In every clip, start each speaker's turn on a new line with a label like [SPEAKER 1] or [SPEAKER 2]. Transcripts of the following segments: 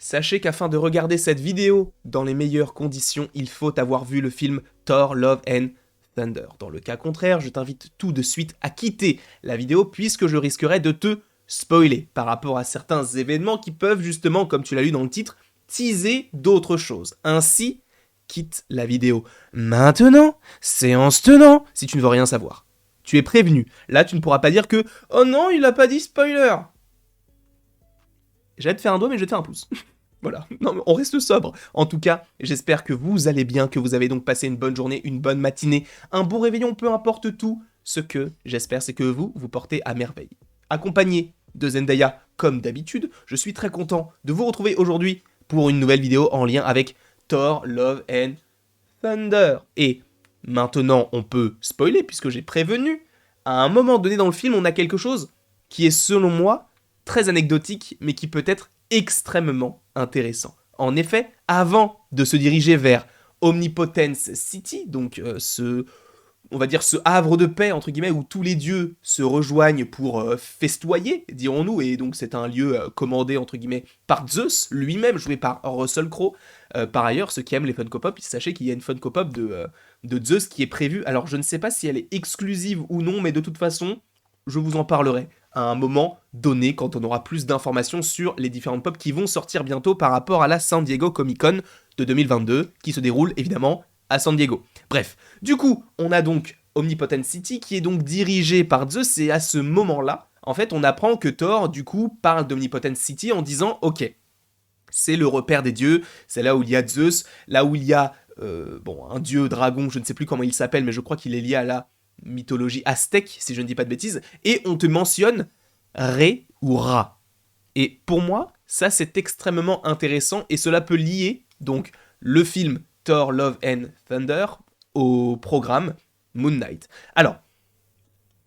[SPEAKER 1] Sachez qu'afin de regarder cette vidéo dans les meilleures conditions, il faut avoir vu le film Thor Love and Thunder. Dans le cas contraire, je t'invite tout de suite à quitter la vidéo puisque je risquerais de te spoiler par rapport à certains événements qui peuvent justement, comme tu l'as lu dans le titre, teaser d'autres choses. Ainsi, quitte la vidéo maintenant, séance tenant, si tu ne veux rien savoir. Tu es prévenu. Là, tu ne pourras pas dire que « Oh non, il a pas dit spoiler !» J'allais te faire un doigt, mais je vais te faire un pouce. Voilà, non, mais on reste sobre. En tout cas, j'espère que vous allez bien, que vous avez donc passé une bonne journée, une bonne matinée, un bon réveillon, peu importe tout. Ce que j'espère, c'est que vous portez à merveille. Accompagné de Zendaya, comme d'habitude, je suis très content de vous retrouver aujourd'hui pour une nouvelle vidéo en lien avec Thor, Love and Thunder. Et maintenant, on peut spoiler, puisque j'ai prévenu. À un moment donné dans le film, on a quelque chose qui est, selon moi, très anecdotique, mais qui peut être extrêmement intéressant. En effet, avant de se diriger vers Omnipotence City, donc on va dire ce havre de paix, entre guillemets, où tous les dieux se rejoignent pour festoyer, dirons-nous, et donc c'est un lieu commandé, entre guillemets, par Zeus, lui-même, joué par Russell Crowe. Par ailleurs, ceux qui aiment les Funko Pop, sachez qu'il y a une Funko Pop de Zeus qui est prévue. Alors, je ne sais pas si elle est exclusive ou non, mais de toute façon, je vous en parlerai à un moment donné quand on aura plus d'informations sur les différentes pop qui vont sortir bientôt par rapport à la San Diego Comic Con de 2022 qui se déroule évidemment à San Diego. Bref, du coup, on a donc Omnipotent City qui est donc dirigé par Zeus et à ce moment-là, en fait, on apprend que Thor, du coup, parle d'Omnipotent City en disant « Ok, c'est le repère des dieux, c'est là où il y a Zeus, là où il y a un dieu dragon, je ne sais plus comment il s'appelle, mais je crois qu'il est lié à la mythologie aztèque, si je ne dis pas de bêtises, et on te mentionne Ré ou Ra. Et pour moi, ça c'est extrêmement intéressant, et cela peut lier donc le film Thor, Love and Thunder au programme Moon Knight. Alors,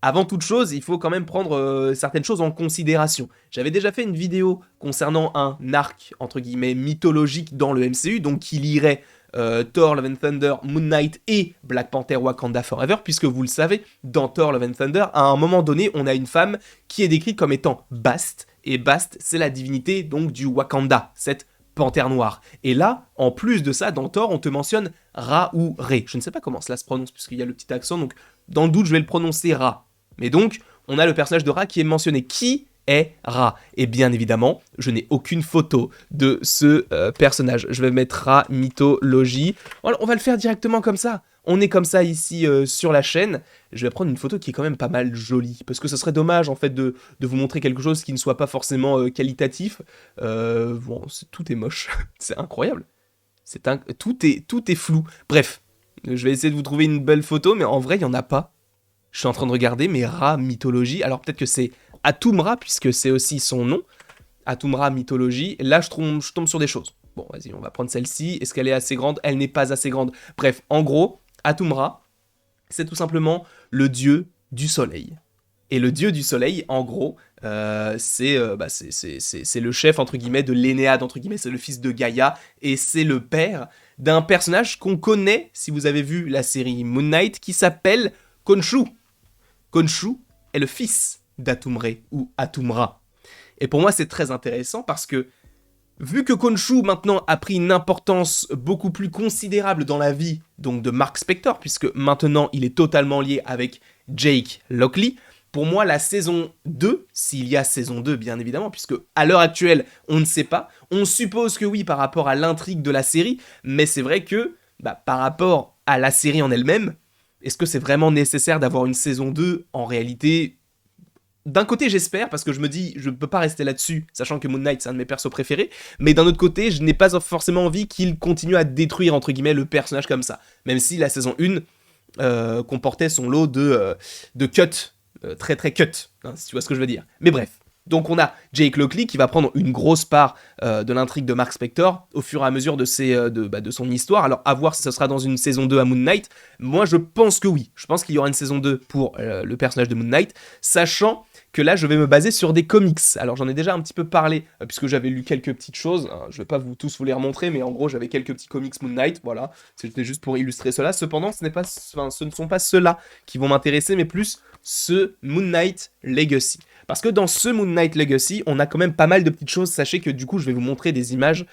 [SPEAKER 1] avant toute chose, il faut quand même prendre certaines choses en considération. J'avais déjà fait une vidéo concernant un arc, entre guillemets, mythologique dans le MCU, donc qui lierait Thor, Love and Thunder, Moon Knight et Black Panther Wakanda Forever, puisque vous le savez, dans Thor, Love and Thunder, à un moment donné, on a une femme qui est décrite comme étant Bast, et Bast, c'est la divinité donc du Wakanda, cette panthère noire. Et là, en plus de ça, dans Thor, on te mentionne Ra ou Ré. Je ne sais pas comment cela se prononce, puisqu'il y a le petit accent, donc dans le doute, je vais le prononcer Ra. Mais donc, on a le personnage de Ra qui est mentionné. Qui est Ra? Et bien évidemment, je n'ai aucune photo de ce personnage. Je vais mettre Ra mythologie. Voilà, on va le faire directement comme ça. On est comme ça ici sur la chaîne. Je vais prendre une photo qui est quand même pas mal jolie. Parce que ce serait dommage en fait de vous montrer quelque chose qui ne soit pas forcément qualitatif. Tout est moche. C'est incroyable. Tout est flou. Bref, je vais essayer de vous trouver une belle photo, mais en vrai, il n'y en a pas. Je suis en train de regarder, mais Ra mythologie. Alors peut-être que c'est Atum-Ra, puisque c'est aussi son nom. Atum-Ra mythologie. Et là, je tombe sur des choses. Bon, vas-y, on va prendre celle-ci. Est-ce qu'elle est assez grande? Elle n'est pas assez grande. Bref, en gros, Atum-Ra, c'est tout simplement le dieu du soleil. Et le dieu du soleil, en gros, c'est le chef, entre guillemets, de l'Énéade, entre guillemets. C'est le fils de Gaïa. Et c'est le père d'un personnage qu'on connaît, si vous avez vu la série Moon Knight, qui s'appelle Khonshu. Khonshu est le fils d'Atum-Re ou Atum-Ra. Et pour moi, c'est très intéressant parce que, vu que Khonshu maintenant a pris une importance beaucoup plus considérable dans la vie donc de Mark Spector, puisque maintenant il est totalement lié avec Jake Lockley, pour moi, la saison 2, s'il y a saison 2 bien évidemment, puisque à l'heure actuelle, on ne sait pas, on suppose que oui par rapport à l'intrigue de la série, mais c'est vrai que par rapport à la série en elle-même, est-ce que c'est vraiment nécessaire d'avoir une saison 2? En réalité, d'un côté j'espère, parce que je me dis, je ne peux pas rester là-dessus, sachant que Moon Knight c'est un de mes persos préférés, mais d'un autre côté, je n'ai pas forcément envie qu'il continue à détruire, entre guillemets, le personnage comme ça. Même si la saison 1 comportait son lot de cuts, très très cut, hein, si tu vois ce que je veux dire. Mais bref. Donc on a Jake Lockley qui va prendre une grosse part de l'intrigue de Mark Spector au fur et à mesure de son histoire. Alors à voir si ce sera dans une saison 2 à Moon Knight. Moi je pense que oui. Je pense qu'il y aura une saison 2 pour le personnage de Moon Knight, sachant que là je vais me baser sur des comics. Alors j'en ai déjà un petit peu parlé, puisque j'avais lu quelques petites choses. Je vais pas tous vous les remontrer, mais en gros j'avais quelques petits comics Moon Knight, voilà. C'était juste pour illustrer cela. Cependant ce ne sont pas ceux-là qui vont m'intéresser, mais plus ce Moon Knight Legacy. Parce que dans ce Moon Knight Legacy, on a quand même pas mal de petites choses. Sachez que du coup, je vais vous montrer des images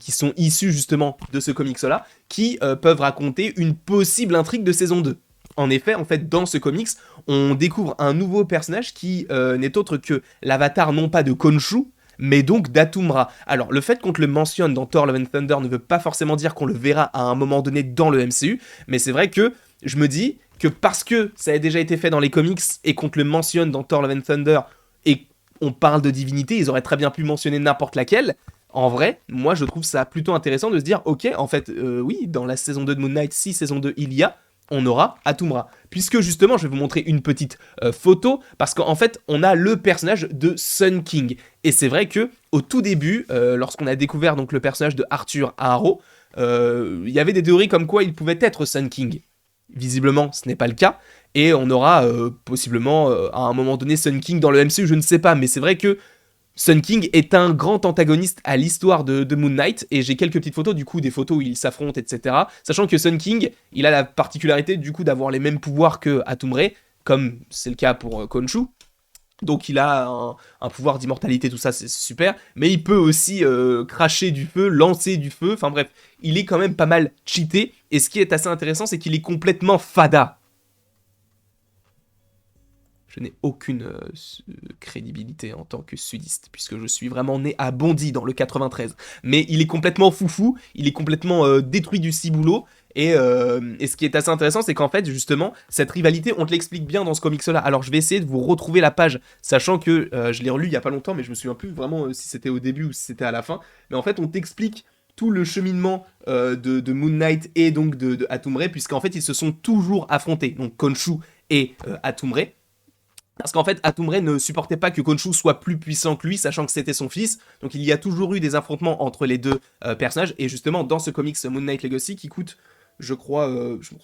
[SPEAKER 1] qui sont issues justement de ce comics-là, qui peuvent raconter une possible intrigue de saison 2. En effet, dans ce comics, on découvre un nouveau personnage qui n'est autre que l'avatar non pas de Khonshu, mais donc d'Atumra. Alors, le fait qu'on te le mentionne dans Thor Love and Thunder ne veut pas forcément dire qu'on le verra à un moment donné dans le MCU, mais c'est vrai que je me dis que parce que ça a déjà été fait dans les comics et qu'on te le mentionne dans Thor Love and Thunder et on parle de divinité, ils auraient très bien pu mentionner n'importe laquelle. En vrai, moi je trouve ça plutôt intéressant de se dire, ok, oui, dans la saison 2 de Moon Knight, si saison 2 il y a, on aura Atumra. Puisque justement, je vais vous montrer une petite photo, parce qu'en fait, on a le personnage de Sun King. Et c'est vrai que au tout début, lorsqu'on a découvert donc le personnage de Arthur Harrow, il y avait des théories comme quoi il pouvait être Sun King. Visiblement, ce n'est pas le cas. Et on aura possiblement à un moment donné Sun King dans le MCU, je ne sais pas. Mais c'est vrai que Sun King est un grand antagoniste à l'histoire de Moon Knight, et j'ai quelques petites photos, du coup, des photos où ils s'affrontent, etc. Sachant que Sun King, il a la particularité, du coup, d'avoir les mêmes pouvoirs que Atumre, comme c'est le cas pour Khonshu. Donc il a un pouvoir d'immortalité, tout ça, c'est super. Mais il peut aussi cracher du feu, lancer du feu, enfin bref, il est quand même pas mal cheaté. Et ce qui est assez intéressant, c'est qu'il est complètement fada. Je n'ai aucune crédibilité en tant que sudiste, puisque je suis vraiment né à Bondy dans le 93. Mais il est complètement foufou, il est complètement détruit du ciboulot. Et ce qui est assez intéressant, c'est qu'en fait, justement, cette rivalité, on te l'explique bien dans ce comics-là. Alors, je vais essayer de vous retrouver la page, sachant que je l'ai relu il y a pas longtemps, mais je me souviens plus vraiment si c'était au début ou si c'était à la fin. Mais en fait, on t'explique tout le cheminement de Moon Knight et donc de Atumre, puisqu'en fait, ils se sont toujours affrontés. Donc, Khonshu et Atumre. Parce qu'en fait, Atumre ne supportait pas que Khonshu soit plus puissant que lui, sachant que c'était son fils. Donc il y a toujours eu des affrontements entre les deux personnages. Et justement, dans ce comics Moon Knight Legacy, qui coûte, je crois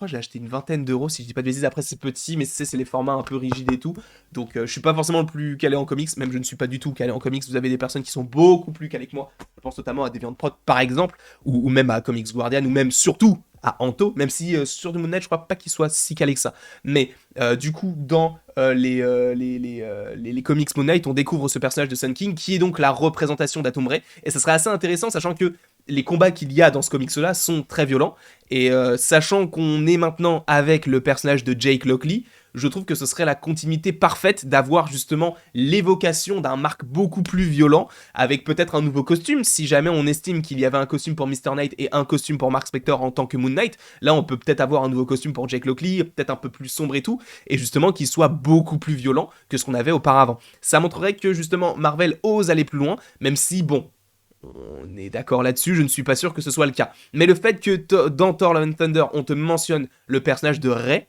[SPEAKER 1] j'ai acheté une vingtaine d'euros, si je dis pas de bêtises. Après, c'est petit, mais c'est les formats un peu rigides et tout. Donc je suis pas forcément le plus calé en comics, même je ne suis pas du tout calé en comics. Vous avez des personnes qui sont beaucoup plus calées que moi. Je pense notamment à DeviantProd, par exemple, ou même à Comics Guardian, ou même surtout à Anto, même si sur du Moon Knight, je crois pas qu'il soit si calé que ça. Mais du coup, dans les comics Moon Knight, on découvre ce personnage de Sun King, qui est donc la représentation d'Atumre. Et ça serait assez intéressant, sachant que les combats qu'il y a dans ce comics-là sont très violents. Et sachant qu'on est maintenant avec le personnage de Jake Lockley, je trouve que ce serait la continuité parfaite d'avoir justement l'évocation d'un Mark beaucoup plus violent, avec peut-être un nouveau costume, si jamais on estime qu'il y avait un costume pour Mr. Knight et un costume pour Mark Spector en tant que Moon Knight. Là, on peut peut-être avoir un nouveau costume pour Jake Lockley, peut-être un peu plus sombre et tout, et justement qu'il soit beaucoup plus violent que ce qu'on avait auparavant. Ça montrerait que justement Marvel ose aller plus loin, même si, bon, on est d'accord là-dessus, je ne suis pas sûr que ce soit le cas. Mais le fait que dans Thor Love and Thunder, on te mentionne le personnage de Rey,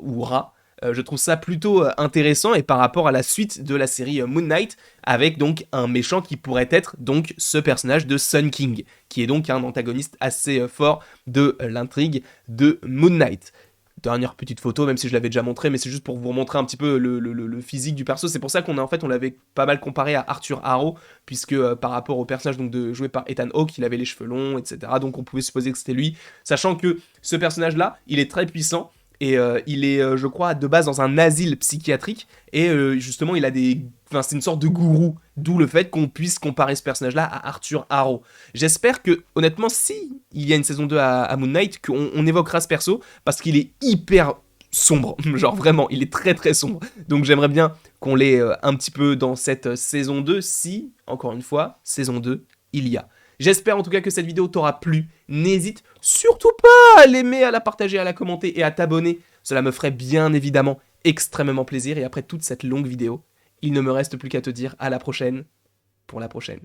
[SPEAKER 1] ou Ra, je trouve ça plutôt intéressant, et par rapport à la suite de la série Moon Knight, avec donc un méchant qui pourrait être donc ce personnage de Sun King, qui est donc un antagoniste assez fort de l'intrigue de Moon Knight. Dernière petite photo, même si je l'avais déjà montré, mais c'est juste pour vous montrer un petit peu le physique du perso. C'est pour ça qu'on on l'avait pas mal comparé à Arthur Harrow, puisque par rapport au personnage donc joué par Ethan Hawke, il avait les cheveux longs, etc. Donc on pouvait supposer que c'était lui, sachant que ce personnage-là, il est très puissant. Et il est, je crois, de base dans un asile psychiatrique. Et justement, il a des... Enfin, c'est une sorte de gourou. D'où le fait qu'on puisse comparer ce personnage-là à Arthur Harrow. J'espère que, honnêtement, si il y a une saison 2 à Moon Knight, qu'on évoquera ce perso, parce qu'il est hyper sombre. Genre, vraiment, il est très très sombre. Donc j'aimerais bien qu'on l'ait un petit peu dans cette saison 2, si, encore une fois, saison 2, il y a. J'espère en tout cas que cette vidéo t'aura plu. N'hésite surtout pas à l'aimer, à la partager, à la commenter et à t'abonner. Cela me ferait bien évidemment extrêmement plaisir. Et après toute cette longue vidéo, il ne me reste plus qu'à te dire à la prochaine pour la prochaine.